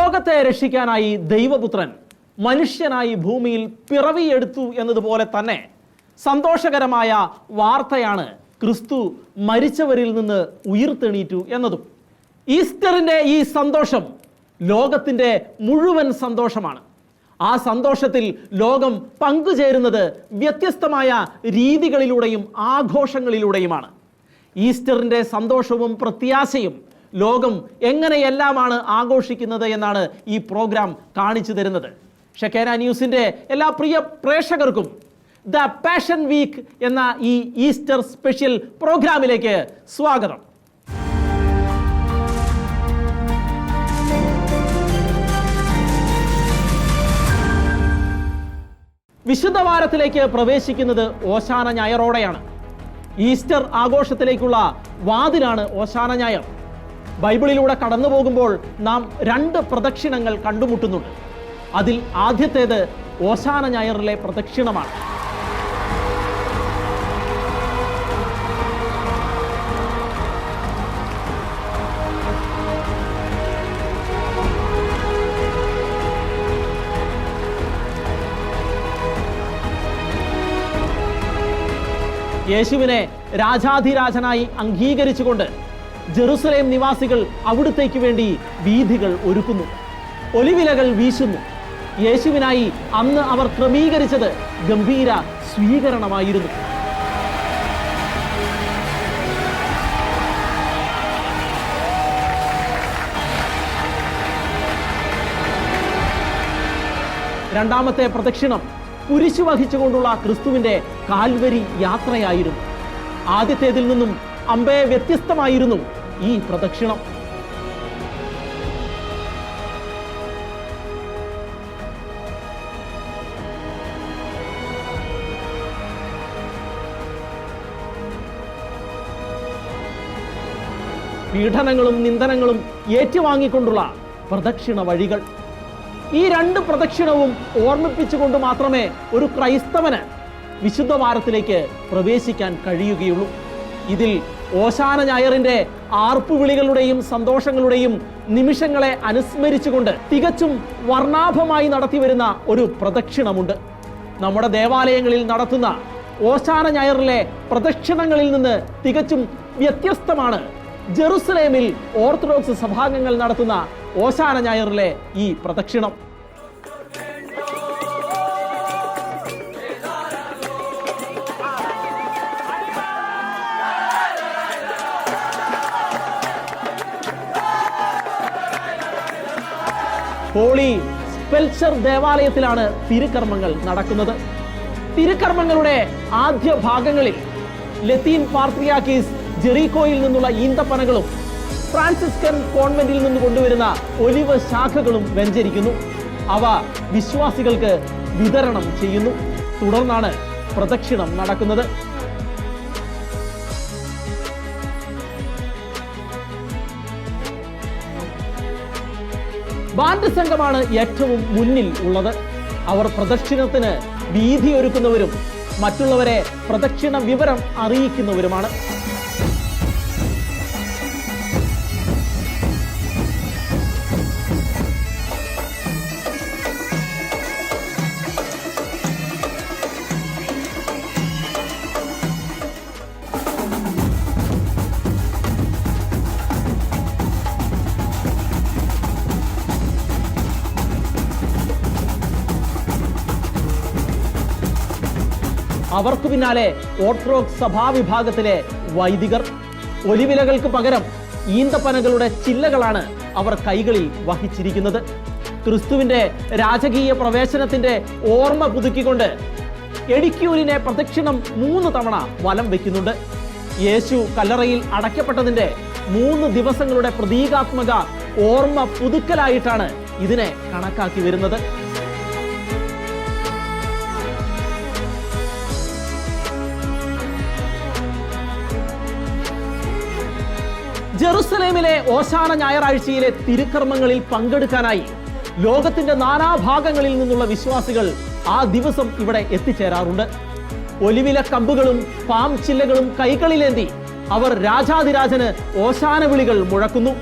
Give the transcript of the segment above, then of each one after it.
ലോകത്തെ രക്ഷിക്കാനായി ദൈവപുത്രൻ മനുഷ്യനായി ഭൂമിയിൽ പിറവിയെടുത്തു എന്നതുപോലെ തന്നെ സന്തോഷകരമായ വാർത്തയാണ് ക്രിസ്തു മരിച്ചവരിൽ നിന്ന് ഉയിർത്തെണീറ്റു എന്നതും. ഈസ്റ്ററിൻ്റെ ഈ സന്തോഷം ലോകത്തിൻ്റെ മുഴുവൻ സന്തോഷമാണ്. ആ സന്തോഷത്തിൽ ലോകം പങ്കുചേരുന്നത് വ്യത്യസ്തമായ രീതികളിലൂടെയും ആഘോഷങ്ങളിലൂടെയുമാണ്. ഈസ്റ്ററിൻ്റെ സന്തോഷവും പ്രത്യാശയും ലോകം എങ്ങനെയെല്ലാമാണ് ആഘോഷിക്കുന്നത് എന്നാണ് ഈ പ്രോഗ്രാം കാണിച്ചു തരുന്നത്. ഷെക്കേന ന്യൂസിൻ്റെ എല്ലാ പ്രിയ പ്രേക്ഷകർക്കും ദ പാഷൻ വീക്ക് എന്ന ഈ ഈസ്റ്റർ സ്പെഷ്യൽ പ്രോഗ്രാമിലേക്ക് സ്വാഗതം. വിശുദ്ധ വാരത്തിലേക്ക് പ്രവേശിക്കുന്നത് ഓശാന ഞായറോടെയാണ്. ഈസ്റ്റർ ആഘോഷത്തിലേക്കുള്ള വാതിലാണ് ഓശാന ഞായർ. ബൈബിളിലൂടെ കടന്നു പോകുമ്പോൾ നാം 2 പ്രദക്ഷിണങ്ങൾ കണ്ടുമുട്ടുന്നുണ്ട്. അതിൽ ആദ്യത്തേത് ഓശാന ഞായറിലെ പ്രദക്ഷിണമാണ്. യേശുവിനെ രാജാധിരാജനായി അംഗീകരിച്ചുകൊണ്ട് ജെറുസലേം നിവാസികൾ അവിടുത്തേക്ക് വേണ്ടി വീഥികൾ ഒരുക്കുന്നു, ഒലിവിലകൾ വീശുന്നു. യേശുവിനായി അന്ന് അവർ ക്രമീകരിച്ചത് ഗംഭീര സ്വീകരണമായിരുന്നു. രണ്ടാമത്തെ പ്രദക്ഷിണം കുരിശു വഹിച്ചുകൊണ്ടുള്ള ക്രിസ്തുവിന്റെ കാൽവരി യാത്രയായിരുന്നു. ആദ്യത്തേതിൽ നിന്നും അമ്പേ വ്യത്യസ്തമായിരുന്നു ഈ പ്രദക്ഷിണം. പീഡനങ്ങളും നിന്ദനങ്ങളും ഏറ്റുവാങ്ങിക്കൊണ്ടുള്ള പ്രദക്ഷിണ വഴികൾ. ഈ 2 പ്രദക്ഷിണവും ഓർമ്മിപ്പിച്ചുകൊണ്ട് മാത്രമേ ഒരു ക്രൈസ്തവന് വിശുദ്ധ വാരത്തിലേക്ക് പ്രവേശിക്കാൻ കഴിയുകയുള്ളൂ. ഇതിൽ ഓശാന ഞായറിന്റെ ആർപ്പുവിളികളുടെയും സന്തോഷങ്ങളുടെയും നിമിഷങ്ങളെ അനുസ്മരിച്ചുകൊണ്ട് തികച്ചും വർണ്ണാഭമായി നടത്തിവരുന്ന ഒരു പ്രദക്ഷിണമുണ്ട്. നമ്മുടെ ദേവാലയങ്ങളിൽ നടത്തുന്ന ഓശാന ഞായറിലെ പ്രദക്ഷിണങ്ങളിൽ നിന്ന് തികച്ചും വ്യത്യസ്തമാണ് ജെറുസലേമിൽ ഓർത്തഡോക്സ് സഭാംഗങ്ങൾ നടത്തുന്ന ഓശാന ഞായറിലെ ഈ പ്രദക്ഷിണം. ഹോളി സ്പെൽച്ചർ ദേവാലയത്തിലാണ് തിരുക്കർമ്മങ്ങൾ നടക്കുന്നത്. തിരുക്കർമ്മങ്ങളുടെ ആദ്യ ഭാഗങ്ങളിൽ ലത്തീൻ പാത്രിയാർക്കീസ് ജെറീക്കോയിൽ നിന്നുള്ള ഈന്തപ്പനകളും ഫ്രാൻസിസ്കൻ കോൺവെന്റിൽ നിന്ന് കൊണ്ടുവരുന്ന ഒലിവ് ശാഖകളും വെഞ്ചരിക്കുന്നു. അവ വിശ്വാസികൾക്ക് വിതരണം ചെയ്യുന്നു. തുടർന്നാണ് പ്രദക്ഷിണം നടക്കുന്നത്. ബാൻഡ് സംഘമാണ് ഏറ്റവും മുന്നിൽ ഉള്ളത്. അവർ പ്രദക്ഷിണത്തിന് വീഥിയൊരുക്കുന്നവരും മറ്റുള്ളവരെ പ്രദക്ഷിണ വിവരം അറിയിക്കുന്നവരുമാണ്. അവർക്ക് പിന്നാലെ ഓർത്തഡോക്സ് സഭാവിഭാഗത്തിലെ വൈദികർ. ഒലിവിലകൾക്ക് പകരം ഈന്തപ്പനകളുടെ ചില്ലകളാണ് അവർ കൈകളിൽ വഹിച്ചിരിക്കുന്നത്. ക്രിസ്തുവിന്റെ രാജകീയ പ്രവേശനത്തിന്റെ ഓർമ്മ പുതുക്കിക്കൊണ്ട് എഡിക്യൂലിനെ പ്രദക്ഷിണം 3 തവണ വലം വയ്ക്കുന്നുണ്ട്. യേശു കല്ലറയിൽ അടയ്ക്കപ്പെട്ടതിന്റെ 3 ദിവസങ്ങളുടെ പ്രതീകാത്മക ഓർമ്മ പുതുക്കലായിട്ടാണ് ഇതിനെ കണക്കാക്കി വരുന്നത്. ജെറുസലേമിലെ ഓശാന ഞായറാഴ്ചയിലെ തിരുക്കർമ്മങ്ങളിൽ പങ്കെടുക്കാനായി ലോകത്തിന്റെ നാനാഭാഗങ്ങളിൽ നിന്നുള്ള വിശ്വാസികൾ ആ ദിവസം ഇവിടെ എത്തിച്ചേരാറുണ്ട്. ഒലിവില കമ്പുകളും പാം ചില്ലകളും കൈകളിലേന്തി അവർ രാജാതിരാജന് ഓശാന വിളികൾ മുഴക്കുന്നു.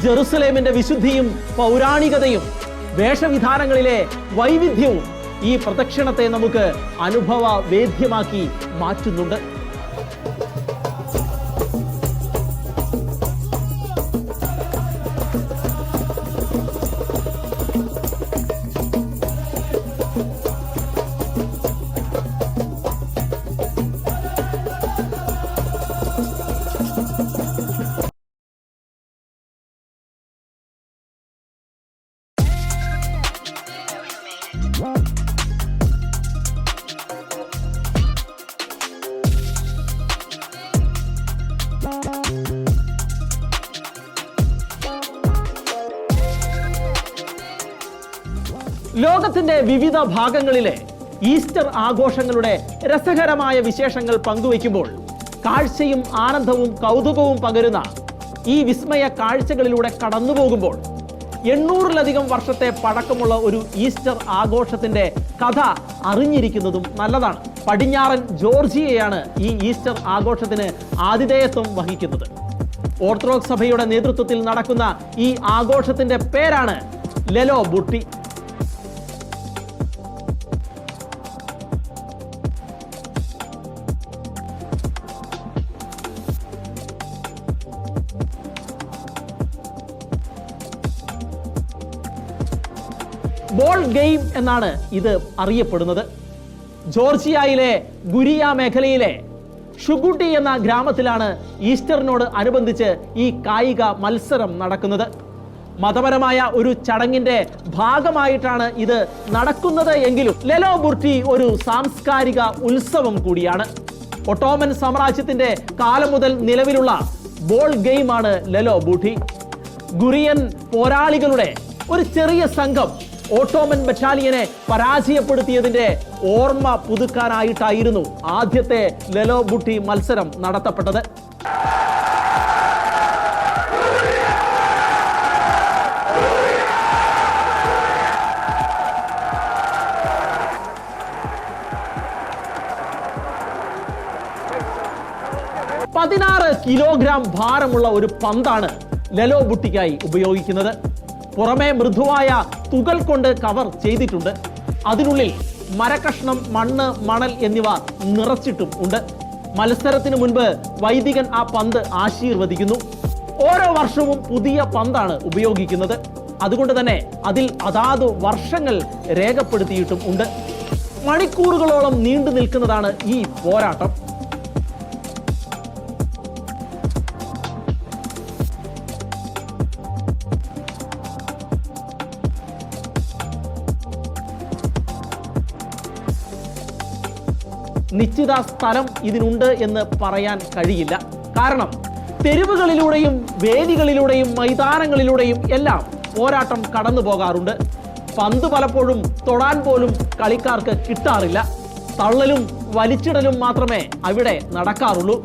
ജെറുസലേമിന്റെ വിശുദ്ധിയും പൗരാണികതയും വേഷവിധാനങ്ങളിലെ വൈവിധ്യവും ഈ പ്രദക്ഷിണത്തെ നമുക്ക് അനുഭവ വേദ്യമാക്കി മാറ്റുന്നുണ്ട്. ലോകത്തിന്റെ വിവിധ ഭാഗങ്ങളിലെ ഈസ്റ്റർ ആഘോഷങ്ങളുടെ രസകരമായ വിശേഷങ്ങൾ പങ്കുവയ്ക്കുമ്പോൾ കാഴ്ചയും ആനന്ദവും കൗതുകവും പകരുന്ന ഈ വിസ്മയ കാഴ്ചകളിലൂടെ കടന്നുപോകുമ്പോൾ 800-ലധികം വർഷത്തെ പഴക്കമുള്ള ഒരു ഈസ്റ്റർ ആഘോഷത്തിന്റെ കഥ അറിഞ്ഞിരിക്കുന്നതും നല്ലതാണ്. പടിഞ്ഞാറൻ ജോർജിയയാണ് ഈ ഈസ്റ്റർ ആഘോഷത്തിന് ആതിഥേയത്വം വഹിക്കുന്നത്. ഓർത്തഡോക്സ് സഭയുടെ നേതൃത്വത്തിൽ നടക്കുന്ന ഈ ആഘോഷത്തിന്റെ പേരാണ് ലെലോ ബുട്ടി. ബോൾ ഗെയിം എന്നാണ് ഇത് അറിയപ്പെടുന്നത്. ജോർജിയയിലെ ഗുരിയ മേഖലയിലെ ഷുഗുട്ടി എന്ന ഗ്രാമത്തിലാണ് ഈസ്റ്ററിനോട് അനുബന്ധിച്ച് ഈ കായിക മത്സരം നടക്കുന്നത്. മതപരമായ ഒരു ചടങ്ങിന്റെ ഭാഗമായിട്ടാണ് ഇത് നടക്കുന്നത് എങ്കിലും ലെലോ ബുർട്ടി ഒരു സാംസ്കാരിക ഉത്സവം കൂടിയാണ്. ഒട്ടോമൻ സാമ്രാജ്യത്തിന്റെ കാലം മുതൽ നിലവിലുള്ള ബോൾ ഗെയിമാണ് ലെലോ ബുട്ടി. ഗുരിയൻ പോരാളികളുടെ ഒരു ചെറിയ സംഘം ഓട്ടോമൻ ബറ്റാലിയനെ പരാജയപ്പെടുത്തിയതിന്റെ ഓർമ്മ പുതുക്കാനായിട്ടായിരുന്നു ആദ്യത്തെ ലെലോ ബുട്ടി മത്സരം നടത്തപ്പെട്ടത്. പതിനാറ് കിലോഗ്രാം ഭാരമുള്ള ഒരു പന്താണ് ലെലോ ബുട്ടിക്കായി ഉപയോഗിക്കുന്നത്. പുറമെ മൃദുവായ തുകൽ കൊണ്ട് കവർ ചെയ്തിട്ടുണ്ട്. അതിനുള്ളിൽ മരക്കഷ്ണം, മണ്ണ്, മണൽ എന്നിവ നിറച്ചിട്ടും ഉണ്ട്. മത്സരത്തിന് മുൻപ് വൈദികൻ ആ പന്ത് ആശീർവദിക്കുന്നു. ഓരോ വർഷവും പുതിയ പന്താണ് ഉപയോഗിക്കുന്നത്. അതുകൊണ്ട് തന്നെ അതിൽ അതാത് വർഷങ്ങൾ രേഖപ്പെടുത്തിയിട്ടും ഉണ്ട്. മണിക്കൂറുകളോളം നീണ്ടു നിൽക്കുന്നതാണ് ഈ പോരാട്ടം. നിശ്ചിത സ്ഥലം ഇതിനുണ്ട് എന്ന് പറയാൻ കഴിയില്ല. കാരണം തെരുവുകളിലൂടെയും വേദികളിലൂടെയും മൈതാനങ്ങളിലൂടെയും എല്ലാം പോരാട്ടം കടന്നു പോകാറുണ്ട്. പന്ത് പലപ്പോഴും തൊടാൻ പോലും കളിക്കാർക്ക് കിട്ടാറില്ല. തള്ളലും വലിച്ചിടലും മാത്രമേ അവിടെ നടക്കാറുള്ളൂ.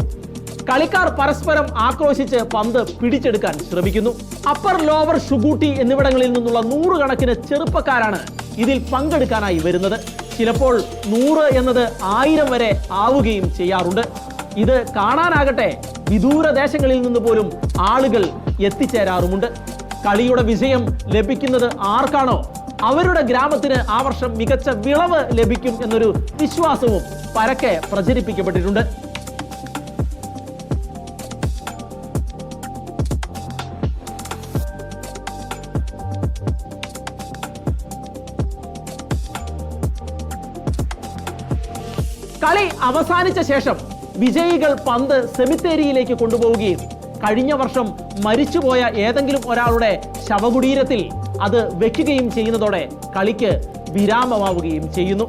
കളിക്കാർ പരസ്പരം ആക്രോശിച്ച് പന്ത് പിടിച്ചെടുക്കാൻ ശ്രമിക്കുന്നു. അപ്പർ ലോവർ ഷുഗൂട്ടി എന്നിവിടങ്ങളിൽ നിന്നുള്ള നൂറുകണക്കിന് ചെറുപ്പക്കാരാണ് ഇതിൽ പങ്കെടുക്കാനായി വരുന്നത്. ചിലപ്പോൾ 100 എന്നത് 1000 വരെ ആവുകയും ചെയ്യാറുണ്ട്. ഇത് കാണാനാകട്ടെ വിദൂര ദേശങ്ങളിൽ നിന്ന് പോലും ആളുകൾ എത്തിച്ചേരാറുമുണ്ട്. കളിയുടെ വിജയം ലഭിക്കുന്നത് ആർക്കാണോ അവരുടെ ഗ്രാമത്തിന് ആ വർഷം മികച്ച വിളവ് ലഭിക്കും എന്നൊരു വിശ്വാസവും പരക്കെ പ്രചരിപ്പിക്കപ്പെട്ടിട്ടുണ്ട്. കളി അവസാനിച്ച ശേഷം വിജയികൾ പന്ത് സെമിത്തേരിയിലേക്ക് കൊണ്ടുപോവുകയും കഴിഞ്ഞ വർഷം മരിച്ചുപോയ ഏതെങ്കിലും ഒരാളുടെ ശവകുടീരത്തിൽ അത് വെക്കുകയും ചെയ്യുന്നതോടെ കളിക്ക് വിരാമമാവുകയും ചെയ്യുന്നു.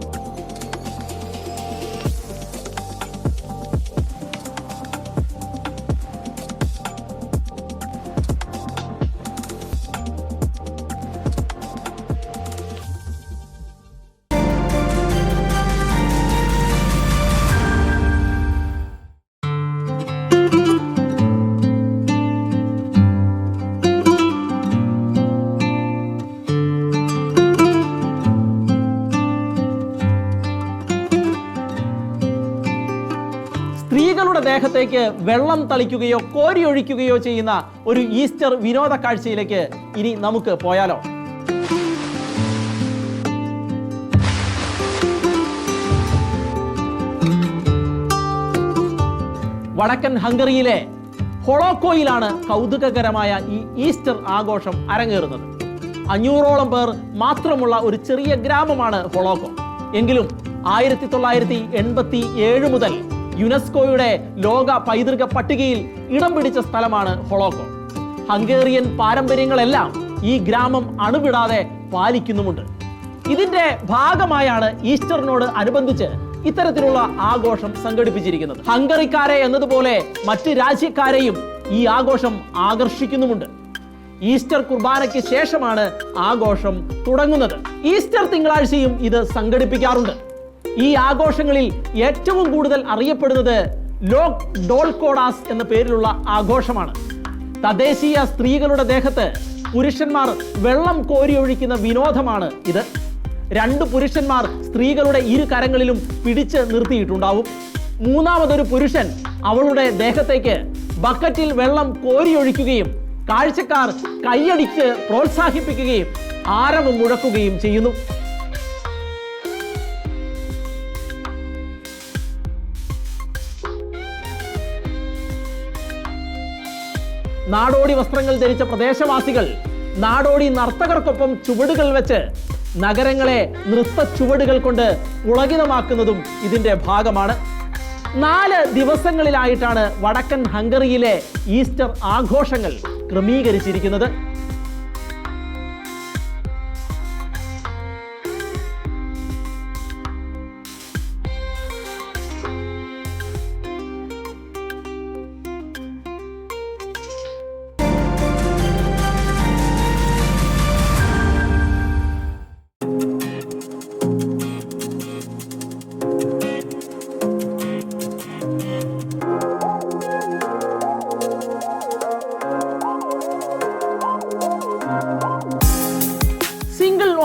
സ്ത്രീകളുടെ ദേഹത്തേക്ക് വെള്ളം തളിക്കുകയോ കോരിയൊഴിക്കുകയോ ചെയ്യുന്ന ഒരു ഈസ്റ്റർ വിനോദ കാഴ്ചയിലേക്ക് ഇനി നമുക്ക് പോയാലോ? വടക്കൻ ഹംഗറിയിലെ ഹൊളോക്കോയിലാണ് കൗതുകകരമായ ഈ ഈസ്റ്റർ ആഘോഷം അരങ്ങേറുന്നത്. 500ഓളം പേർ മാത്രമുള്ള ഒരു ചെറിയ ഗ്രാമമാണ് ഹൊളോക്കോ. എങ്കിലും 1987 മുതൽ യുനെസ്കോയുടെ ലോക പൈതൃക പട്ടികയിൽ ഇടം പിടിച്ച സ്ഥലമാണ് ഹൊളോക്കോ. ഹംഗേറിയൻ പാരമ്പര്യങ്ങളെല്ലാം ഈ ഗ്രാമം അണുവിടാതെ പാലിക്കുന്നുമുണ്ട്. ഇതിന്റെ ഭാഗമായാണ് ഈസ്റ്ററിനോട് അനുബന്ധിച്ച് ഇത്തരത്തിലുള്ള ആഘോഷം സംഘടിപ്പിച്ചിരിക്കുന്നത്. ഹംഗറിക്കാരെ എന്നതുപോലെ മറ്റ് രാജ്യക്കാരെയും ഈ ആഘോഷം ആകർഷിക്കുന്നുമുണ്ട്. ഈസ്റ്റർ കുർബാനയ്ക്ക് ശേഷമാണ് ആഘോഷം തുടങ്ങുന്നത്. ഈസ്റ്റർ തിങ്കളാഴ്ചയും ഇത് സംഘടിപ്പിക്കാറുണ്ട്. ഈ ആഘോഷങ്ങളിൽ ഏറ്റവും കൂടുതൽ അറിയപ്പെടുന്നത് ലോക് ഡോൾകോഡാസ് എന്ന പേരിലുള്ള ആഘോഷമാണ്. തദ്ദേശീയ സ്ത്രീകളുടെ ദേഹത്ത് പുരുഷന്മാർ വെള്ളം കോരിയൊഴിക്കുന്ന വിനോദമാണ് ഇത്. 2 പുരുഷന്മാർ സ്ത്രീകളുടെ ഇരു കരങ്ങളിലും പിടിച്ച് നിർത്തിയിട്ടുണ്ടാവും. മൂന്നാമതൊരു പുരുഷൻ അവളുടെ ദേഹത്തേക്ക് ബക്കറ്റിൽ വെള്ളം കോരിയൊഴിക്കുകയും കാഴ്ചക്കാർ കൈയടിച്ച് പ്രോത്സാഹിപ്പിക്കുകയും ആരവം മുഴക്കുകയും ചെയ്യുന്നു. നാടോടി വസ്ത്രങ്ങൾ ധരിച്ച പ്രദേശവാസികൾ നാടോടി നർത്തകർക്കൊപ്പം ചുവടുകൾ വെച്ച് നഗരങ്ങളെ നൃത്ത ചുവടുകൾ കൊണ്ട് പുളകിതമാക്കുന്നതും ഇതിന്റെ ഭാഗമാണ്. 4 ദിവസങ്ങളിലായിട്ടാണ് വടക്കൻ ഹംഗറിയിലെ ഈസ്റ്റർ ആഘോഷങ്ങൾ ക്രമീകരിച്ചിരിക്കുന്നത്.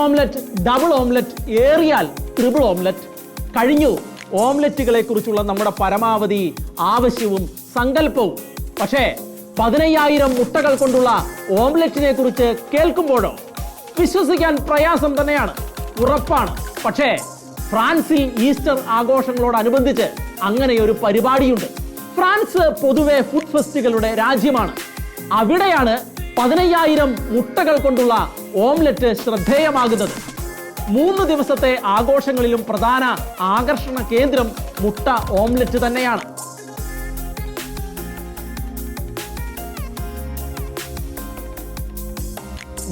ഓംലെറ്റ്, ഡബിൾ ഓംലെറ്റ്, ഏറിയാൽ ട്രിപ്പിൾ ഓംലെറ്റ്. കഴിഞ്ഞു ഓംലെറ്റുകളെ കുറിച്ചുള്ള നമ്മുടെ പരമാവധി ആവശ്യവും സങ്കല്പവും. പക്ഷേ 15,000 മുട്ടകൾ കൊണ്ടുള്ള ഓംലെറ്റിനെ കുറിച്ച് കേൾക്കുമ്പോഴോ വിശ്വസിക്കാൻ പ്രയാസം തന്നെയാണ്, ഉറപ്പാണ്. പക്ഷേ ഫ്രാൻസിൽ ഈസ്റ്റർ ആഘോഷങ്ങളോടനുബന്ധിച്ച് അങ്ങനെ ഒരു പരിപാടിയുണ്ട്. ഫ്രാൻസ് പൊതുവെ ഫുഡ് ഫെസ്റ്റുകളുടെ രാജ്യമാണ്. അവിടെയാണ് 15,000 മുട്ടകൾ കൊണ്ടുള്ള ഓംലെറ്റ് ശ്രദ്ധേയമാകുന്നത്. 3 ദിവസത്തെ ആഘോഷങ്ങളിലും പ്രധാന ആകർഷണ കേന്ദ്രം മുട്ട ഓംലെറ്റ് തന്നെയാണ്.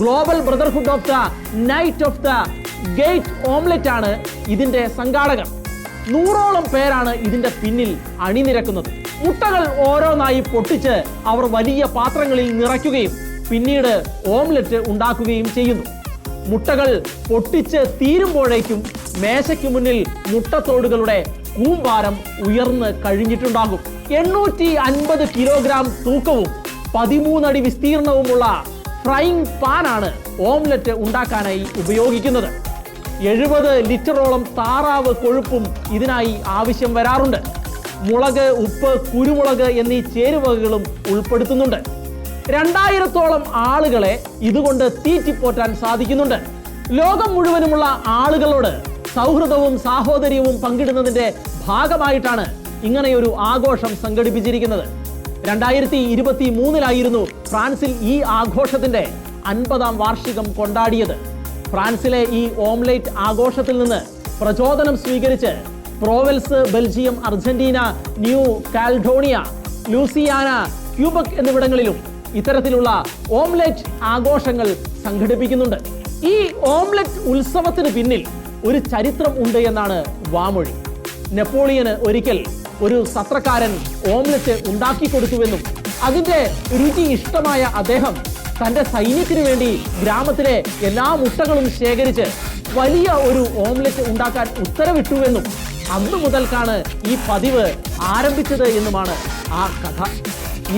Global brotherhood of the knight of the gate omelette ആണ് ഇതിന്റെ സംഘാടകർ. 100ഓളം പേരാണ് ഇതിന്റെ പിന്നിൽ അണിനിരക്കുന്നത്. മുട്ടകൾ ഓരോന്നായി പൊട്ടിച്ച് അവർ വലിയ പാത്രങ്ങളിൽ നിറയ്ക്കുകയും പിന്നീട് ഓംലെറ്റ് ഉണ്ടാക്കുകയും ചെയ്യുന്നു. മുട്ടകൾ പൊട്ടിച്ച് തീരുമ്പോഴേക്കും മേശയ്ക്ക് മുന്നിൽ മുട്ടത്തോടുകളുടെ കൂമ്പാരം ഉയർന്ന് കഴിഞ്ഞിട്ടുണ്ടാകും. 850 കിലോഗ്രാം തൂക്കവും 13 അടി വിസ്തീർണവുമുള്ള ഫ്രൈയിങ് പാനാണ് ഓംലെറ്റ് ഉണ്ടാക്കാനായി ഉപയോഗിക്കുന്നത്. 70 ലിറ്ററോളം താറാവ് കൊഴുപ്പും ഇതിനായി ആവശ്യം വരാറുണ്ട്. മുളക്, ഉപ്പ്, കുരുമുളക് എന്നീ ചേരുവകകളും ഉൾപ്പെടുത്തുന്നുണ്ട്. 2000ഓളം ആളുകളെ ഇതുകൊണ്ട് തീറ്റിപ്പോറ്റാൻ സാധിക്കുന്നുണ്ട്. ലോകം മുഴുവനുമുള്ള ആളുകളോട് സൗഹൃദവും സാഹോദര്യവും പങ്കിടുന്നതിന്റെ ഭാഗമായിട്ടാണ് ഇങ്ങനെയൊരു ആഘോഷം സംഘടിപ്പിച്ചിരിക്കുന്നത്. 2023 ഫ്രാൻസിൽ ഈ ആഘോഷത്തിന്റെ 50ാം വാർഷികം കൊണ്ടാടിയത്. ഫ്രാൻസിലെ ഈ ഓംലെറ്റ് ആഘോഷത്തിൽ നിന്ന് പ്രചോദനം സ്വീകരിച്ച് Provence, Belgium, Argentina, New Caledonia, Louisiana, Quebec എന്നിവിടങ്ങളിലും ഇത്തരത്തിലുള്ള ഓംലെറ്റ് ആഘോഷങ്ങൾ സംഘടിപ്പിക്കുന്നുണ്ട്. ഈ ഓംലെറ്റ് ഉത്സവത്തിന് പിന്നിൽ ഒരു ചരിത്രം ഉണ്ട് എന്നാണ് വാമൊഴി. നെപ്പോളിയന് ഒരിക്കൽ ഒരു സത്രക്കാരൻ ഓംലെറ്റ് ഉണ്ടാക്കി കൊടുത്തുവെന്നും അതിന്റെ രുചി ഇഷ്ടമായ അദ്ദേഹം തന്റെ സൈന്യത്തിന് വേണ്ടി ഗ്രാമത്തിലെ എല്ലാ മുട്ടകളും ശേഖരിച്ച് വലിയ ഒരു ഓംലെറ്റ് ഉണ്ടാക്കാൻ ഉത്തരവിട്ടുവെന്നും അന്നു മുതൽക്കാണ് ഈ പതിവ് ആരംഭിച്ചത് എന്നുമാണ് ആ കഥ.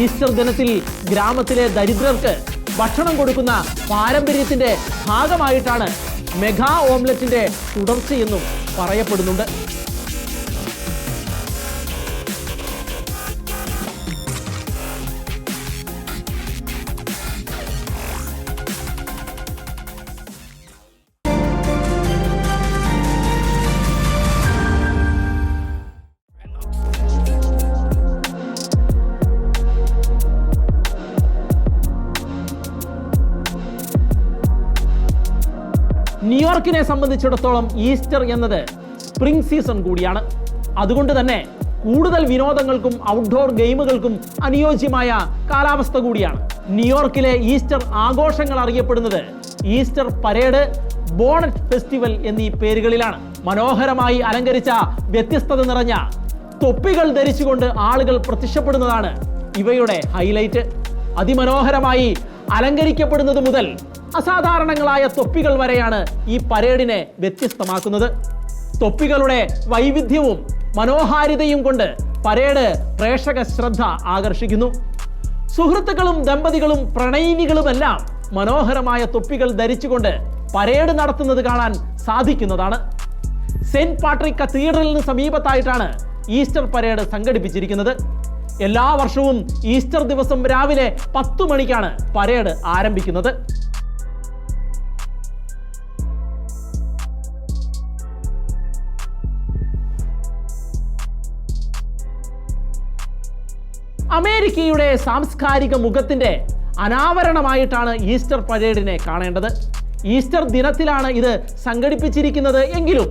ഈസ്റ്റർ ദിനത്തിൽ ഗ്രാമത്തിലെ ദരിദ്രർക്ക് ഭക്ഷണം കൊടുക്കുന്ന പാരമ്പര്യത്തിന്റെ ഭാഗമായിട്ടാണ് മെഗാ ഓംലെറ്റിന്റെ തുടർച്ചയെന്നും പറയപ്പെടുന്നുണ്ട്. ന്യൂയോർക്കിനെ സംബന്ധിച്ചിടത്തോളം ഈസ്റ്റർ എന്നത് സ്പ്രിംഗ് സീസൺ കൂടിയാണ്. അതുകൊണ്ട് തന്നെ കൂടുതൽ വിനോദങ്ങൾക്കും ഔട്ട്ഡോർ ഗെയിമുകൾക്കും അനുയോജ്യമായ കാലാവസ്ഥ കൂടിയാണ്. ന്യൂയോർക്കിലെ ഈസ്റ്റർ ആഘോഷങ്ങൾ അറിയപ്പെടുന്നത് ഈസ്റ്റർ പരേഡ്, ബോണറ്റ് ഫെസ്റ്റിവൽ എന്നീ പേരുകളിലാണ്. മനോഹരമായി അലങ്കരിച്ച വ്യത്യസ്തത നിറഞ്ഞ തൊപ്പികൾ ധരിച്ചുകൊണ്ട് ആളുകൾ പ്രത്യക്ഷപ്പെടുന്നതാണ് ഇവയുടെ ഹൈലൈറ്റ്. അതിമനോഹരമായി അലങ്കരിക്കപ്പെടുന്നത് മുതൽ അസാധാരണങ്ങളായ തൊപ്പികൾ വരെയാണ് ഈ പരേഡിനെ വ്യത്യസ്തമാക്കുന്നത്. തൊപ്പികളുടെ വൈവിധ്യവും മനോഹാരിതയും കൊണ്ട് പരേഡ് പ്രേക്ഷക ശ്രദ്ധ ആകർഷിക്കുന്നു. സുഹൃത്തുക്കളും ദമ്പതികളും പ്രണയിനികളുമെല്ലാം മനോഹരമായ തൊപ്പികൾ ധരിച്ചുകൊണ്ട് പരേഡ് നടത്തുന്നത് കാണാൻ സാധിക്കുന്നതാണ്. സെന്റ് പാട്രിക് കത്തീഡ്രലിന് സമീപത്തായിട്ടാണ് ഈസ്റ്റർ പരേഡ് സംഘടിപ്പിച്ചിരിക്കുന്നത്. എല്ലാ വർഷവും ഈസ്റ്റർ ദിവസം രാവിലെ 10 മണിക്കാണ് പരേഡ് ആരംഭിക്കുന്നത്. അമേരിക്കയുടെ സാംസ്കാരിക മുഖത്തിന്റെ അനാവരണമായിട്ടാണ് ഈസ്റ്റർ പരേഡിനെ കാണേണ്ടത്. ഈസ്റ്റർ ദിനത്തിലാണ് ഇത് സംഘടിപ്പിച്ചിരിക്കുന്നത് എങ്കിലും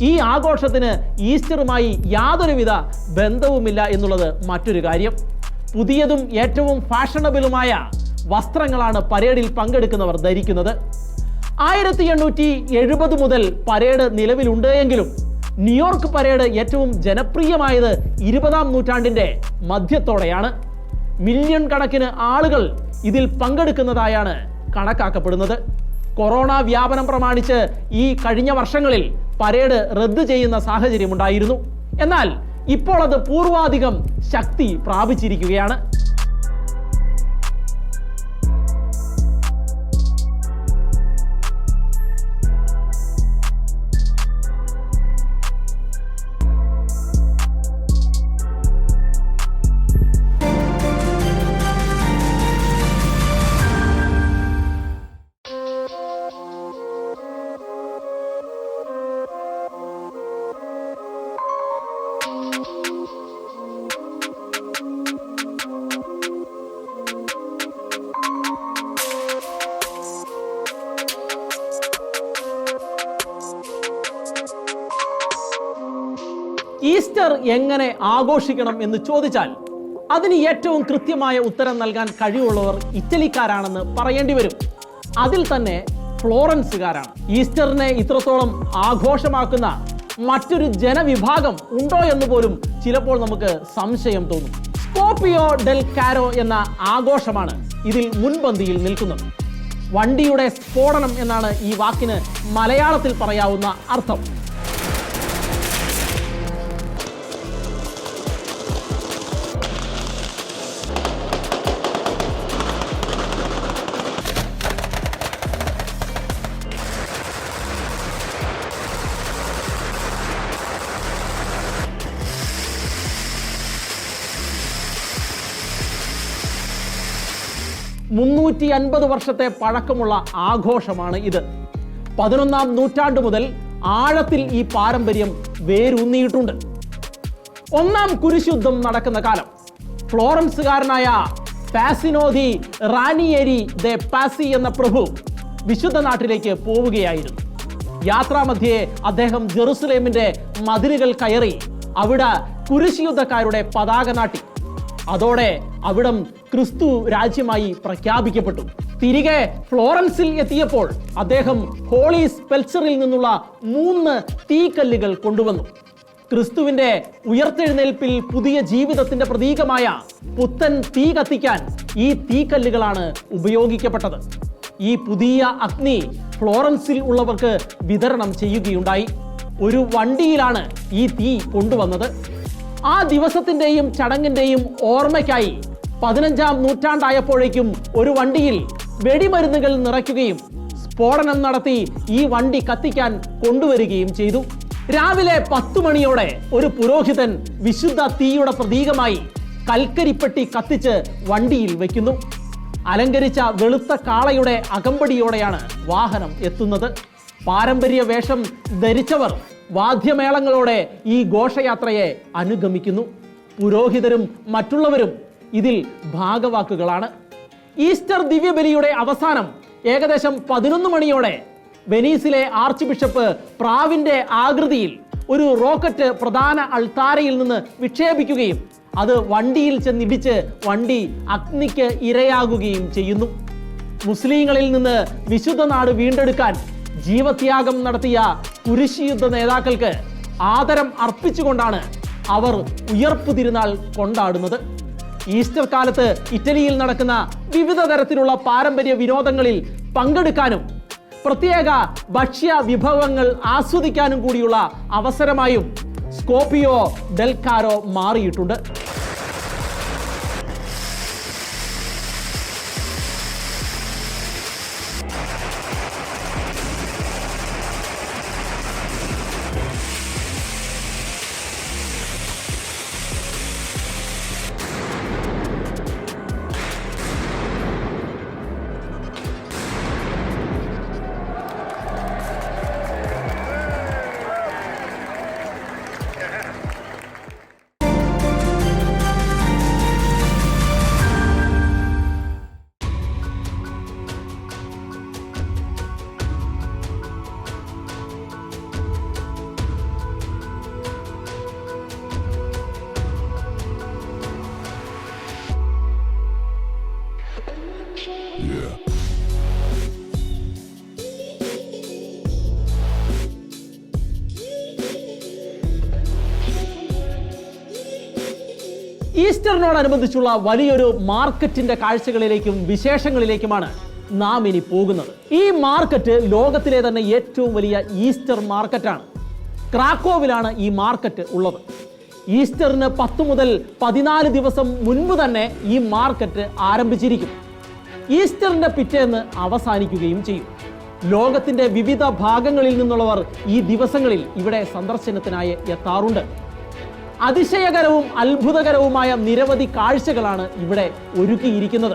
ഈ ആഘോഷത്തിന് ഈസ്റ്ററുമായി യാതൊരുവിധ ബന്ധവുമില്ല എന്നുള്ളത് മറ്റൊരു കാര്യം. പുതിയതും ഏറ്റവും ഫാഷണബിളുമായ വസ്ത്രങ്ങളാണ് പരേഡിൽ പങ്കെടുക്കുന്നവർ ധരിക്കുന്നത്. 1870 മുതൽ പരേഡ് നിലവിലുണ്ട് എങ്കിലും ന്യൂയോർക്ക് പരേഡ് ഏറ്റവും ജനപ്രിയമായത് 20-ാം നൂറ്റാണ്ടിന്റെ മധ്യത്തോടെയാണ്. മില്യൺ കണക്കിന് ആളുകൾ ഇതിൽ പങ്കെടുക്കുന്നതായാണ് കണക്കാക്കപ്പെടുന്നത്. കൊറോണ വ്യാപനം പ്രമാണിച്ച് ഈ കഴിഞ്ഞ വർഷങ്ങളിൽ പരേഡ് റദ്ദ് ചെയ്യുന്ന സാഹചര്യമുണ്ടായിരുന്നു. എന്നാൽ ഇപ്പോൾ അത് പൂർവാധികം ശക്തി പ്രാപിച്ചിരിക്കുകയാണ്. ഈസ്റ്റർ എങ്ങനെ ആഘോഷിക്കണം എന്ന് ചോദിച്ചാൽ അതിന് ഏറ്റവും കൃത്യമായ ഉത്തരം നൽകാൻ കഴിവുള്ളവർ ഇറ്റലിക്കാരാണെന്ന് പറയേണ്ടി വരും. അതിൽ തന്നെ ഫ്ലോറൻസുകാരാണ്. ഈസ്റ്ററിനെ ഇത്രത്തോളം ആഘോഷമാക്കുന്ന മറ്റൊരു ജനവിഭാഗം ഉണ്ടോ എന്ന് പോലും ചിലപ്പോൾ നമുക്ക് സംശയം തോന്നും. സ്കോപ്പിയോ ഡെൽ കാരോ എന്ന ആഘോഷമാണ് ഇതിൽ മുൻപന്തിയിൽ നിൽക്കുന്നത്. വണ്ടിയുടെ സ്ഫോടനം എന്നാണ് ഈ വാക്കിന് മലയാളത്തിൽ പറയാവുന്ന അർത്ഥം. $350 വർഷത്തെ പഴക്കമുള്ള ആഘോഷമാണ് ഇത്. 11-ാം നൂറ്റാണ്ട് മുതൽ ആഴത്തിൽ ഈ പാരമ്പര്യം വേരൂന്നിയിട്ടുണ്ട്. ഒന്നാം കുരിശുദ്ധം നടക്കുന്ന കാലം ഫ്ലോറൻസുകാരനായ പാസിനോ ദി റാനിയേരി ദെ പാസി എന്ന പ്രഭു വിശുദ്ധ നാട്ടിലേക്ക് പോവുകയായിരുന്നു. യാത്രാമധ്യേ അദ്ദേഹം ജെറുസലേമിന്റെ മതിലുകൾ കയറി അവിടെ കുരിശ് യുദ്ധക്കാരുടെ പതാക നാട്ടി. അതോടെ അവിടം ക്രിസ്തു രാജ്യമായി പ്രഖ്യാപിക്കപ്പെട്ടു. തിരികെ ഫ്ലോറൻസിൽ എത്തിയപ്പോൾ അദ്ദേഹം ഹോളി സ്പെൽച്ചറിൽ നിന്നുള്ള 3 തീക്കല്ലുകൾ കൊണ്ടുവന്നു. ക്രിസ്തുവിന്റെ ഉയർത്തെഴുന്നേൽപ്പിൽ പുതിയ ജീവിതത്തിന്റെ പ്രതീകമായ പുത്തൻ തീ കത്തിക്കാൻ ഈ തീക്കല്ലുകളാണ് ഉപയോഗിക്കപ്പെട്ടത്. ഈ പുതിയ അഗ്നി ഫ്ലോറൻസിൽ ഉള്ളവർക്ക് വിതരണം ചെയ്യുകയുണ്ടായി. ഒരു വണ്ടിയിലാണ് ഈ തീ കൊണ്ടുവന്നത്. ആ ദിവസത്തിന്റെയും ചടങ്ങിന്റെയും ഓർമ്മയ്ക്കായി 15-ാം നൂറ്റാണ്ടായപ്പോഴേക്കും ഒരു വണ്ടിയിൽ വെടിമരുന്നുകൾ നിറയ്ക്കുകയും സ്ഫോടനം നടത്തി ഈ വണ്ടി കത്തിക്കാൻ കൊണ്ടുവരികയും ചെയ്തു. രാവിലെ 10 മണിയോടെ ഒരു പുരോഹിതൻ വിശുദ്ധ തീയുടെ പ്രതീകമായി കൽക്കരിപ്പെട്ടി കത്തിച്ച് വണ്ടിയിൽ വയ്ക്കുന്നു. അലങ്കരിച്ച വെളുത്ത കാളയുടെ അകമ്പടിയോടെയാണ് വാഹനം എത്തുന്നത്. പാരമ്പര്യ വേഷം ധരിച്ചവർ വാദ്യമേളങ്ങളോടെ ഈ ഘോഷയാത്രയെ അനുഗമിക്കുന്നു. പുരോഹിതരും മറ്റുള്ളവരും ഇതിൽ ഭാഗവാക്കുകളാണ്. ഈസ്റ്റർ ദിവ്യബലിയുടെ അവസാനം ഏകദേശം 11 മണിയോടെ വെനീസിലെ ആർച്ച് ബിഷപ്പ് പ്രാവിന്റെ ആകൃതിയിൽ ഒരു റോക്കറ്റ് പ്രധാന അൾത്താരയിൽ നിന്ന് വിക്ഷേപിക്കുകയും അത് വണ്ടിയിൽ ചെന്നിടിച്ച് വണ്ടി അഗ്നിക്ക് ഇരയാകുകയും ചെയ്യുന്നു. മുസ്ലിങ്ങളിൽ നിന്ന് വിശുദ്ധ നാട് വീണ്ടെടുക്കാൻ ജീവത്യാഗം നടത്തിയ കുരിശ് യുദ്ധ നേതാക്കൾക്ക് ആദരം അർപ്പിച്ചുകൊണ്ടാണ് അവർ ഉയർപ്പു തിരുനാൾ കൊണ്ടാടുന്നത്. ഈസ്റ്റർ കാലത്ത് ഇറ്റലിയിൽ നടക്കുന്ന വിവിധ തരത്തിലുള്ള പാരമ്പര്യ വിനോദങ്ങളിൽ പങ്കെടുക്കാനും പ്രത്യേക ഭക്ഷ്യ വിഭവങ്ങൾ ആസ്വദിക്കാനും കൂടിയുള്ള അവസരമായും സ്കോപ്പിയോ ഡെൽ കാരോ മാറിയിട്ടുണ്ട്. ഈസ്റ്ററിനോടനുബന്ധിച്ചുള്ള വലിയൊരു മാർക്കറ്റിന്റെ കാഴ്ചകളിലേക്കും വിശേഷങ്ങളിലേക്കുമാണ് നാം ഇനി പോകുന്നത്. ഈ മാർക്കറ്റ് ലോകത്തിലെ തന്നെ ഏറ്റവും വലിയ ഈസ്റ്റർ മാർക്കറ്റാണ്. ക്രാക്കോവിലാണ് ഈ മാർക്കറ്റ് ഉള്ളത്. ഈസ്റ്ററിന് 10 മുതൽ 14 ദിവസം മുൻപ് തന്നെ ഈ മാർക്കറ്റ് ആരംഭിച്ചിരിക്കും. ഈസ്റ്ററിന്റെ പിറ്റേന്ന് അവസാനിക്കുകയും ചെയ്യും. ലോകത്തിന്റെ വിവിധ ഭാഗങ്ങളിൽ നിന്നുള്ളവർ ഈ ദിവസങ്ങളിൽ ഇവിടെ സന്ദർശനത്തിനായി എത്താറുണ്ട്. അതിശയകരവും അത്ഭുതകരവുമായ നിരവധി കാഴ്ചകളാണ് ഇവിടെ ഒരുക്കിയിരിക്കുന്നത്.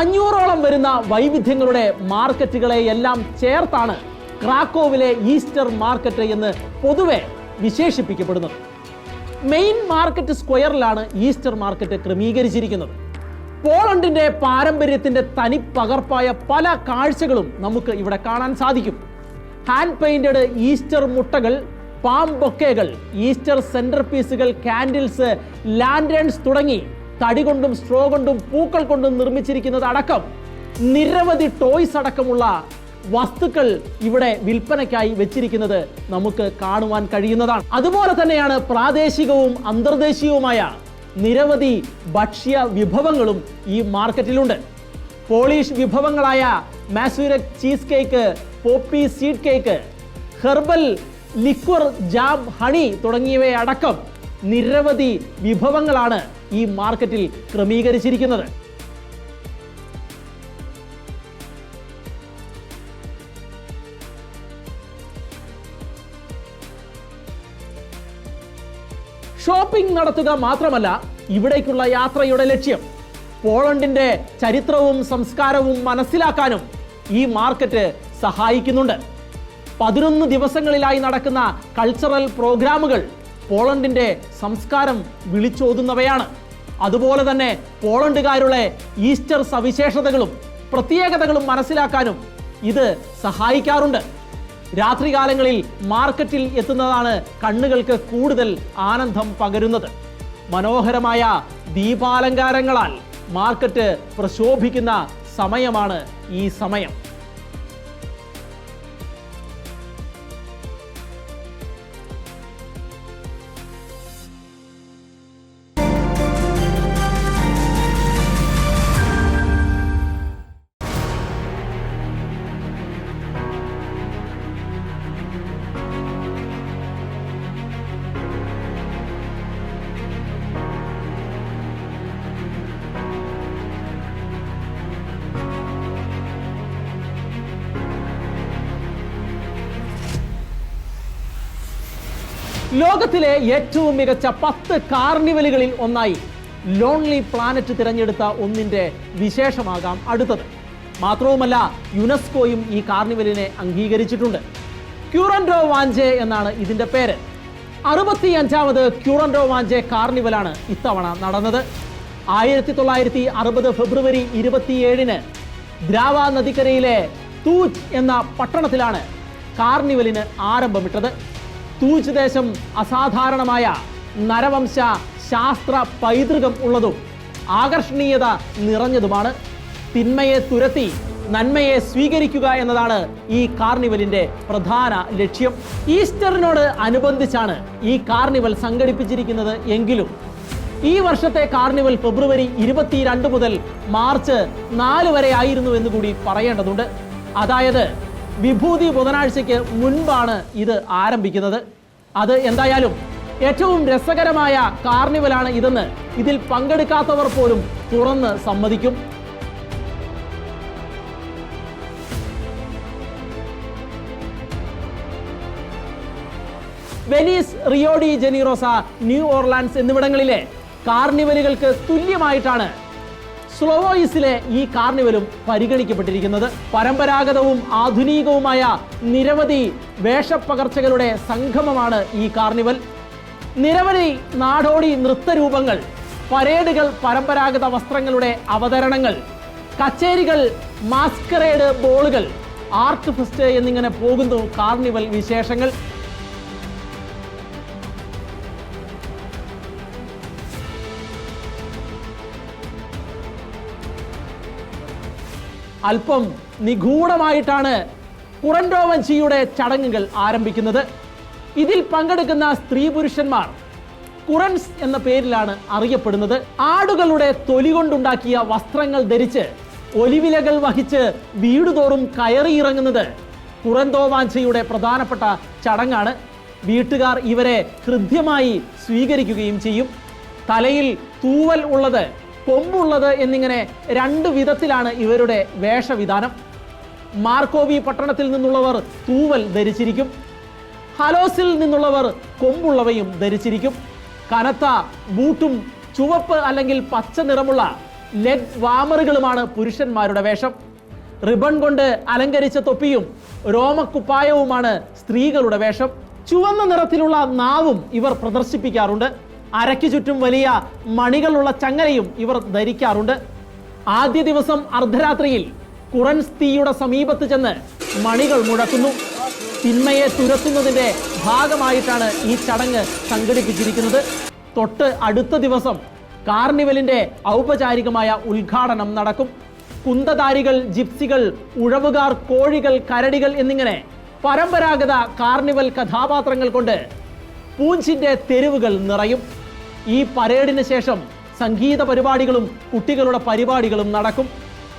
500ഓളം വരുന്ന വൈവിധ്യങ്ങളുടെ മാർക്കറ്റുകളെ എല്ലാം ചേർത്താണ് ക്രാക്കോവിലെ ഈസ്റ്റർ മാർക്കറ്റ് എന്ന് പൊതുവെ വിശേഷിപ്പിക്കപ്പെടുന്നത്. മെയിൻ മാർക്കറ്റ് സ്ക്വയറിലാണ് ഈസ്റ്റർ മാർക്കറ്റ് ക്രമീകരിച്ചിരിക്കുന്നത്. പോളണ്ടിന്റെ പാരമ്പര്യത്തിന്റെ തനിപ്പകർപ്പായ പല കാഴ്ചകളും നമുക്ക് ഇവിടെ കാണാൻ സാധിക്കും. ഹാൻഡ് പെയിന്റഡ് ഈസ്റ്റർ മുട്ടകൾ, പാം ബൊക്കേകൾ, ഈസ്റ്റർ സെന്റർ പീസുകൾ, കാൻഡിൽസ്, ലാൻഡേൺസ് തുടങ്ങി തടി കൊണ്ടും സ്ട്രോ കൊണ്ടും പൂക്കൾ കൊണ്ടും നിർമ്മിച്ചിരിക്കുന്നത് അടക്കം നിരവധി ടോയ്സ് അടക്കമുള്ള വസ്തുക്കൾ ഇവിടെ വിൽപ്പനയ്ക്കായി വെച്ചിരിക്കുന്നത് നമുക്ക് കാണുവാൻ കഴിയുന്നതാണ്. അതുപോലെ തന്നെയാണ് പ്രാദേശികവും അന്തർദേശീയവുമായ നിരവധി ഭക്ഷ്യ വിഭവങ്ങളും ഈ മാർക്കറ്റിലുണ്ട്. പോളിഷ് വിഭവങ്ങളായ mazurek cheesecake, poppy seed cake, herbal liqueur, jam, honey തുടങ്ങിയവയടക്കം നിരവധി വിഭവങ്ങളാണ് ഈ മാർക്കറ്റിൽ ക്രമീകരിച്ചിരിക്കുന്നത്. ഷോപ്പിംഗ് നടത്തുക മാത്രമല്ല ഇവിടേക്കുള്ള യാത്രയുടെ ലക്ഷ്യം. പോളണ്ടിന്റെ ചരിത്രവും സംസ്കാരവും മനസ്സിലാക്കാനും ഈ മാർക്കറ്റ് സഹായിക്കുന്നുണ്ട്. 11 ദിവസങ്ങളിലായി നടക്കുന്ന കൾച്ചറൽ പ്രോഗ്രാമുകൾ പോളണ്ടിന്റെ സംസ്കാരം വിളിച്ചോതുന്നവയാണ്. അതുപോലെ തന്നെ പോളണ്ടുകാരുടെ ഈസ്റ്റർ സവിശേഷതകളും പ്രത്യേകതകളും മനസ്സിലാക്കാനും ഇത് സഹായിക്കാറുണ്ട്. രാത്രികാലങ്ങളിൽ മാർക്കറ്റിൽ എത്തുന്നതാണ് കണ്ണുകൾക്ക് കൂടുതൽ ആനന്ദം പകരുന്നത്. മനോഹരമായ ദീപാലങ്കാരങ്ങളാൽ മാർക്കറ്റ് പ്രശോഭിക്കുന്ന സമയമാണ് ഈ സമയം. ലോകത്തിലെ ഏറ്റവും മികച്ച 10 കാർണിവലുകളിൽ ഒന്നായി ലോൺലി പ്ലാനറ്റ് തിരഞ്ഞെടുത്ത ഒന്നിന്റെ വിശേഷമാകാം അടുത്തത്. മാത്രവുമല്ല യുനെസ്കോയും ഈ കാർണിവലിനെ അംഗീകരിച്ചിട്ടുണ്ട്. ക്യൂറൻഡോ വാഞ്ചെ എന്നാണ് ഇതിന്റെ പേര്. 65ാമത് ക്യൂറൻഡോ വാഞ്ചെ കാർണിവലാണ് ഇത്തവണ നടന്നത്. 1960 ഫെബ്രുവരി 27-ന് ദ്രാവ നദിക്കരയിലെ തൂജ് എന്ന പട്ടണത്തിലാണ് കാർണിവലിന് ആരംഭമിട്ടത്. തൂജ് ദേശം അസാധാരണമായ നരവംശ ശാസ്ത്ര പൈതൃകം ഉള്ളതും ആകർഷണീയത നിറഞ്ഞതുമാണ്. തിന്മയെ തുരത്തി നന്മയെ സ്വീകരിക്കുക എന്നതാണ് ഈ കാർണിവലിന്റെ പ്രധാന ലക്ഷ്യം. ഈസ്റ്ററിനോട് അനുബന്ധിച്ചാണ് ഈ കാർണിവൽ സംഘടിപ്പിച്ചിരിക്കുന്നത് എങ്കിലും ഈ വർഷത്തെ കാർണിവൽ ഫെബ്രുവരി 22 മുതൽ മാർച്ച് 4 വരെ ആയിരുന്നു എന്ന് കൂടി പറയേണ്ടതുണ്ട്. അതായത് വിഭൂതി ബുധനാഴ്ചയ്ക്ക് മുൻപാണ് ഇത് ആരംഭിക്കുന്നത്. അത് എന്തായാലും ഏറ്റവും രസകരമായ കാർണിവലാണ് ഇതെന്ന് ഇതിൽ പങ്കെടുക്കാത്തവർ പോലും തുറന്ന് സമ്മതിക്കും. വെനീസ്, റിയോ ഡി ജനീറോസ, ന്യൂ ഓർലാൻഡ്സ് എന്നിവിടങ്ങളിലെ കാർണിവലുകൾക്ക് തുല്യമായിട്ടാണ് സ്ലോവോയിസിലെ ഈ കാർണിവലും പരിഗണിക്കപ്പെട്ടിരിക്കുന്നത്. പരമ്പരാഗതവും ആധുനികവുമായ നിരവധി വേഷപ്പകർച്ചകളുടെ സംഗമമാണ് ഈ കാർണിവൽ. നിരവധി നാടോടി നൃത്തരൂപങ്ങൾ, പരേഡുകൾ, പരമ്പരാഗത വസ്ത്രങ്ങളുടെ അവതരണങ്ങൾ, കച്ചേരികൾ, മാസ്കറേഡ് ബോളുകൾ, ആർട്ട് ഫെസ്റ്റ് എന്നിങ്ങനെ പോകുന്നു കാർണിവൽ വിശേഷങ്ങൾ. അല്പം നിഗൂഢമായിട്ടാണ് കുറൻഡോവഞ്ചിയുടെ ചടങ്ങുകൾ ആരംഭിക്കുന്നത്. ഇതിൽ പങ്കെടുക്കുന്ന സ്ത്രീ പുരുഷന്മാർ കുറൻസ് എന്ന പേരിലാണ് അറിയപ്പെടുന്നത്. ആടുകളുടെ തൊലി കൊണ്ടുണ്ടാക്കിയ വസ്ത്രങ്ങൾ ധരിച്ച് ഒലിവിലകൾ വഹിച്ച് വീടുതോറും കയറിയിറങ്ങുന്നത് കുറൻഡോവാഞ്ചയുടെ പ്രധാനപ്പെട്ട ചടങ്ങാണ്. വീട്ടുകാർ ഇവരെ ഹൃദ്യമായി സ്വീകരിക്കുകയും ചെയ്യും. തലയിൽ തൂവൽ ഉള്ളത്, കൊമ്പുള്ളത് എന്നിങ്ങനെ 2 വിധത്തിലാണ് ഇവരുടെ വേഷവിധാനം. മാർക്കോവി പട്ടണത്തിൽ നിന്നുള്ളവർ തൂവൽ ധരിച്ചിരിക്കും. ഹലോസിൽ നിന്നുള്ളവർ കൊമ്പുള്ളവയും ധരിച്ചിരിക്കും. കനത്ത ബൂട്ടും ചുവപ്പ് അല്ലെങ്കിൽ പച്ച നിറമുള്ള ലെഗ് വാമറുകളുമാണ് പുരുഷന്മാരുടെ വേഷം. റിബൺ കൊണ്ട് അലങ്കരിച്ച തൊപ്പിയും രോമക്കുപ്പായവുമാണ് സ്ത്രീകളുടെ വേഷം. ചുവന്ന നിറത്തിലുള്ള നാവും ഇവർ പ്രദർശിപ്പിക്കാറുണ്ട്. അരയ്ക്ക് ചുറ്റും വലിയ മണികളുള്ള ചങ്ങലയും ഇവർ ധരിക്കാറുണ്ട്. ആദ്യ ദിവസം അർദ്ധരാത്രിയിൽ കുറൻസ് തീയുടെ സമീപത്ത് ചെന്ന് മണികൾ മുഴക്കുന്നു. തിന്മയെ തുരത്തുന്നതിന്റെ ഭാഗമായിട്ടാണ് ഈ ചടങ്ങ് സംഘടിപ്പിച്ചിരിക്കുന്നത്. തൊട്ട് അടുത്ത ദിവസം കാർണിവലിന്റെ ഔപചാരികമായ ഉദ്ഘാടനം നടക്കും. കുന്തധാരികൾ, ജിപ്സികൾ, ഉഴവുകാർ, കോഴികൾ, കരടികൾ എന്നിങ്ങനെ പരമ്പരാഗത കാർണിവൽ കഥാപാത്രങ്ങൾ കൊണ്ട് പൂഞ്ചിന്റെ തെരുവുകൾ നിറയും. ഈ പരേഡിന് ശേഷം സംഗീത പരിപാടികളും കുട്ടികളുടെ പരിപാടികളും നടക്കും.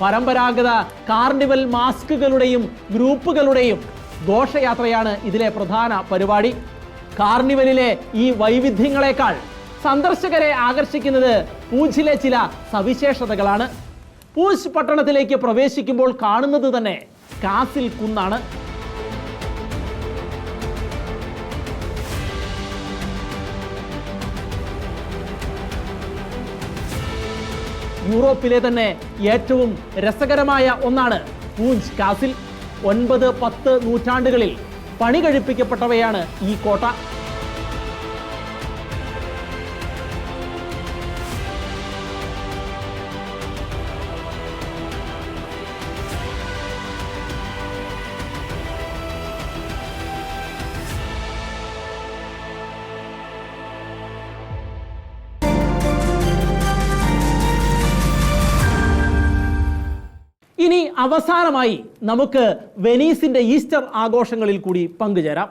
പരമ്പരാഗത കാർണിവൽ മാസ്കുകളുടെയും ഗ്രൂപ്പുകളുടെയും ഘോഷയാത്രയാണ് ഇതിലെ പ്രധാന പരിപാടി. കാർണിവലിലെ ഈ വൈവിധ്യങ്ങളെക്കാൾ സന്ദർശകരെ ആകർഷിക്കുന്നത് പൂഞ്ചിലെ ചില സവിശേഷതകളാണ്. പൂഞ്ച് പട്ടണത്തിലേക്ക് പ്രവേശിക്കുമ്പോൾ കാണുന്നത് തന്നെ കാസിൽ കുന്നാണ്. യൂറോപ്പിലെ തന്നെ ഏറ്റവും രസകരമായ ഒന്നാണ് പൂഞ്ച് കാസിൽ. 9-10 നൂറ്റാണ്ടുകളിൽ പണി കഴിപ്പിക്കപ്പെട്ടവയാണ് ഈ കോട്ട. ഇനി അവസാനമായി നമുക്ക് വെനീസിന്റെ ഈസ്റ്റർ ആഘോഷങ്ങളിൽ കൂടി പങ്കുചേരാം.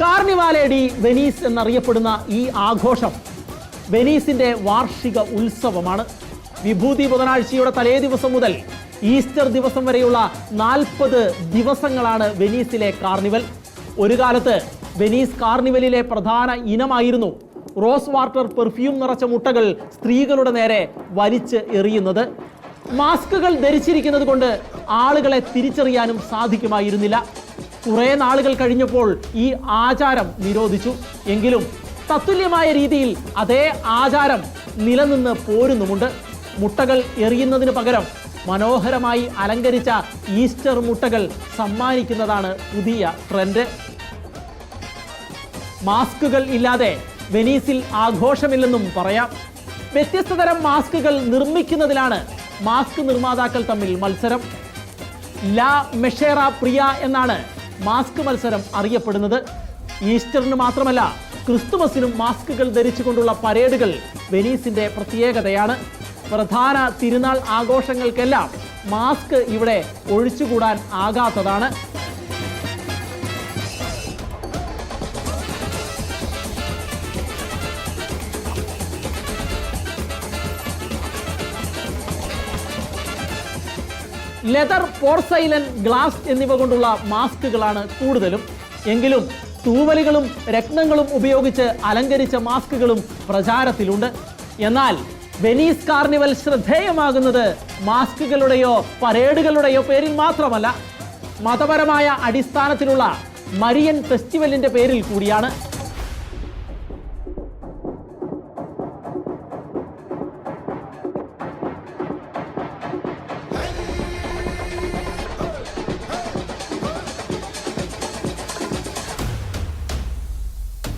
കാർണിവാലെ ഡി വെനീസ് എന്നറിയപ്പെടുന്ന ഈ ആഘോഷം വെനീസിന്റെ വാർഷിക ഉത്സവമാണ്. വിഭൂതി ബുധനാഴ്ചയുടെ തലേ ദിവസം മുതൽ ഈസ്റ്റർ ദിവസം വരെയുള്ള 40 ദിവസങ്ങളാണ് വെനീസിലെ കാർണിവൽ. ഒരു കാലത്ത് വെനീസ് കാർണിവലിലെ പ്രധാന ഇനമായിരുന്നു റോസ് വാട്ടർ പെർഫ്യൂം നിറച്ച മുട്ടകൾ സ്ത്രീകളുടെ നേരെ വലിച്ച് എറിയുന്നത്. മാസ്കുകൾ ധരിച്ചിരിക്കുന്നത് കൊണ്ട് ആളുകളെ തിരിച്ചറിയാനും സാധിക്കുമായിരുന്നില്ല. കുറേ നാളുകൾ കഴിഞ്ഞപ്പോൾ ഈ ആചാരം നിരോധിച്ചു. എങ്കിലും തത്തുല്യമായ രീതിയിൽ അതേ ആചാരം നിലനിന്ന് പോരുന്നുമുണ്ട്. മുട്ടകൾ എറിയുന്നതിന് പകരം മനോഹരമായി അലങ്കരിച്ച ഈസ്റ്റർ മുട്ടകൾ സമ്മാനിക്കുന്നതാണ് പുതിയ ട്രെൻഡ്. മാസ്കുകൾ ഇല്ലാതെ വെനീസിൽ ആഘോഷമില്ലെന്നും പറയാം. വ്യത്യസ്ത തരം മാസ്കുകൾ നിർമ്മിക്കുന്നതിലാണ് മാസ്ക് നിർമ്മാതാക്കൾ തമ്മിൽ മത്സരം. ലാ മെഷേറ പ്രിയ എന്നാണ് മാസ്ക് മത്സരം അറിയപ്പെടുന്നത്. ഈസ്റ്ററിന് മാത്രമല്ല, ക്രിസ്തുമസിനും മാസ്കുകൾ ധരിച്ചുകൊണ്ടുള്ള പരേഡുകൾ വെനീസിന്റെ പ്രത്യേകതയാണ്. പ്രധാന തിരുനാൾ ആഘോഷങ്ങൾക്കെല്ലാം മാസ്ക് ഇവിടെ ഒഴിച്ചുകൂടാൻ ആകാത്തതാണ്. ലെതർ, പോർസൈലൻ, ഗ്ലാസ് എന്നിവ കൊണ്ടുള്ള മാസ്കുകളാണ് കൂടുതലും. എങ്കിലും തൂവലുകളും രത്നങ്ങളും ഉപയോഗിച്ച് അലങ്കരിച്ച മാസ്കുകളും പ്രചാരത്തിലുണ്ട്. എന്നാൽ വെനീസ് കാർണിവൽ ശ്രദ്ധേയമാകുന്നത് മാസ്കുകളുടെയോ പരേഡുകളുടെയോ പേരിൽ മാത്രമല്ല, മതപരമായ അടിസ്ഥാനത്തിലുള്ള മരിയൻ ഫെസ്റ്റിവലിന്റെ പേരിൽ കൂടിയാണ്.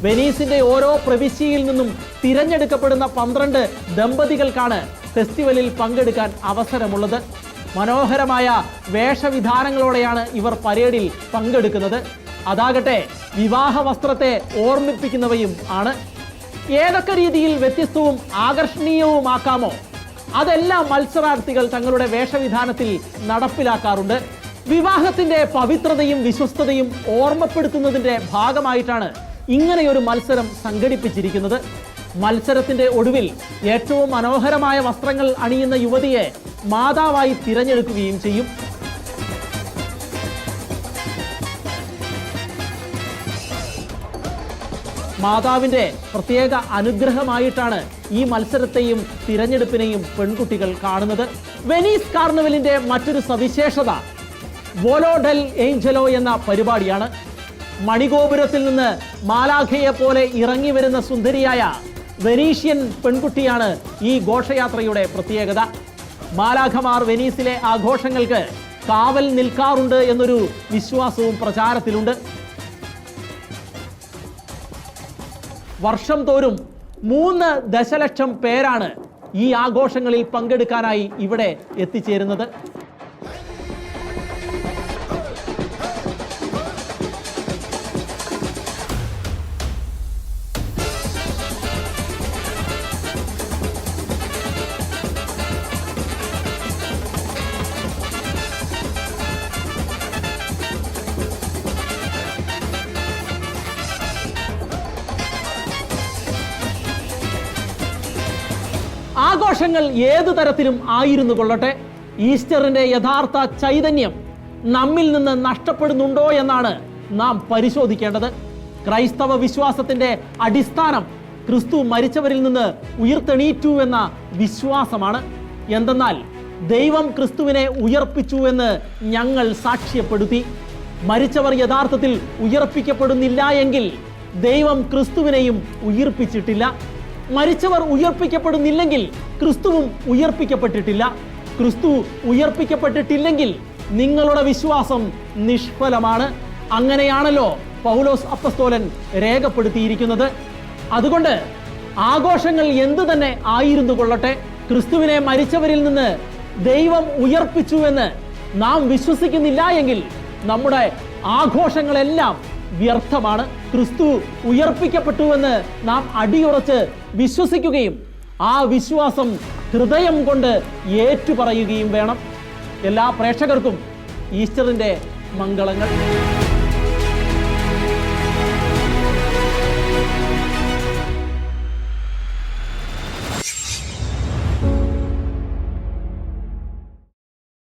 വെനീസിന്റെ ഓരോ പ്രവിശ്യയിൽ നിന്നും തിരഞ്ഞെടുക്കപ്പെടുന്ന 12 ദമ്പതികൾക്കാണ് ഫെസ്റ്റിവലിൽ പങ്കെടുക്കാൻ അവസരമുള്ളത്. മനോഹരമായ വേഷവിധാനങ്ങളോടെയാണ് ഇവർ പരേഡിൽ പങ്കെടുക്കുന്നത്. അതാകട്ടെ വിവാഹ വസ്ത്രത്തെ ഓർമ്മിപ്പിക്കുന്നവയും ആണ്. ഏതൊക്കെ രീതിയിൽ വ്യത്യസ്തവും ആകർഷണീയവുമാക്കാമോ അതെല്ലാം മത്സരാർത്ഥികൾ തങ്ങളുടെ വേഷവിധാനത്തിൽ നടപ്പിലാക്കാറുണ്ട്. വിവാഹത്തിന്റെ പവിത്രതയും വിശ്വസ്തതയും ഓർമ്മപ്പെടുത്തുന്നതിന്റെ ഭാഗമായിട്ടാണ് ഇങ്ങനെയൊരു മത്സരം സംഘടിപ്പിച്ചിരിക്കുന്നത്. മത്സരത്തിന്റെ ഒടുവിൽ ഏറ്റവും മനോഹരമായ വസ്ത്രങ്ങൾ അണിയുന്ന യുവതിയെ മാതാവായി തിരഞ്ഞെടുക്കുകയും ചെയ്യും. മാതാവിന്റെ പ്രത്യേക അനുഗ്രഹമായിട്ടാണ് ഈ മത്സരത്തെയും തിരഞ്ഞെടുപ്പിനെയും പെൺകുട്ടികൾ കാണുന്നത്. വെനീസ് കാർണിവലിന്റെ മറ്റൊരു സവിശേഷത വോലോ ഡെൽ ഏഞ്ചലോ എന്ന പരിപാടിയാണ്. മണിഗോപുരത്തിൽ നിന്ന് മാലാഖയെ പോലെ ഇറങ്ങി വരുന്ന സുന്ദരിയായ വെനീഷ്യൻ പെൺകുട്ടിയാണ് ഈ ഘോഷയാത്രയുടെ പ്രത്യേകത. മാലാഖമാർ വെനീസിലെ ആഘോഷങ്ങൾക്ക് കാവൽ നിൽക്കാറുണ്ട് എന്നൊരു വിശ്വാസവും പ്രചാരത്തിലുണ്ട്. വർഷം തോറും 3 ദശലക്ഷം പേരാണ് ഈ ആഘോഷങ്ങളിൽ പങ്കെടുക്കാനായി ഇവിടെ എത്തിച്ചേരുന്നത്. ആഘോഷങ്ങൾ ഏതു തരത്തിലും ആയിരുന്നു കൊള്ളട്ടെ, ഈസ്റ്ററിന്റെ യഥാർത്ഥ ചൈതന്യം നമ്മിൽ നിന്ന് നഷ്ടപ്പെടുന്നുണ്ടോ എന്നാണ് നാം പരിശോധിക്കേണ്ടത്. ക്രൈസ്തവ വിശ്വാസത്തിന്റെ അടിസ്ഥാനം ക്രിസ്തു മരിച്ചവരിൽ നിന്ന് ഉയർത്തെണീറ്റു എന്ന വിശ്വാസമാണ്. എന്തെന്നാൽ ദൈവം ക്രിസ്തുവിനെ ഉയർപ്പിച്ചു എന്ന് ഞങ്ങൾ സാക്ഷ്യപ്പെടുത്തി. മരിച്ചവർ യഥാർത്ഥത്തിൽ ഉയർപ്പിക്കപ്പെടുന്നില്ല എങ്കിൽ ദൈവം ക്രിസ്തുവിനെയും ഉയർപ്പിച്ചിട്ടില്ല. മരിച്ചവർ ഉയർപ്പിക്കപ്പെടുന്നില്ലെങ്കിൽ ക്രിസ്തുവും ഉയർപ്പിക്കപ്പെട്ടിട്ടില്ല. ക്രിസ്തു ഉയർപ്പിക്കപ്പെട്ടിട്ടില്ലെങ്കിൽ നിങ്ങളുടെ വിശ്വാസം നിഷ്ഫലമാണ്. അങ്ങനെയാണല്ലോ പൗലോസ് അപ്പസ്തോലൻ രേഖപ്പെടുത്തിയിരിക്കുന്നത്. അതുകൊണ്ട് ആഘോഷങ്ങൾ എന്തു തന്നെ ആയിരുന്നു കൊള്ളട്ടെ, ക്രിസ്തുവിനെ മരിച്ചവരിൽ നിന്ന് ദൈവം ഉയർപ്പിച്ചു എന്ന് നാം വിശ്വസിക്കുന്നില്ല എങ്കിൽ നമ്മുടെ ആഘോഷങ്ങളെല്ലാം വ്യർത്ഥമാണ്. ക്രിസ്തു ഉയർപ്പിക്കപ്പെട്ടുവെന്ന് നാം അടിയുറച്ച് വിശ്വസിക്കുകയും ആ വിശ്വാസം ഹൃദയം കൊണ്ട് ഏറ്റുപറയുകയും വേണം. എല്ലാ പ്രേക്ഷകർക്കും ഈസ്റ്ററിന്റെ മംഗളങ്ങൾ.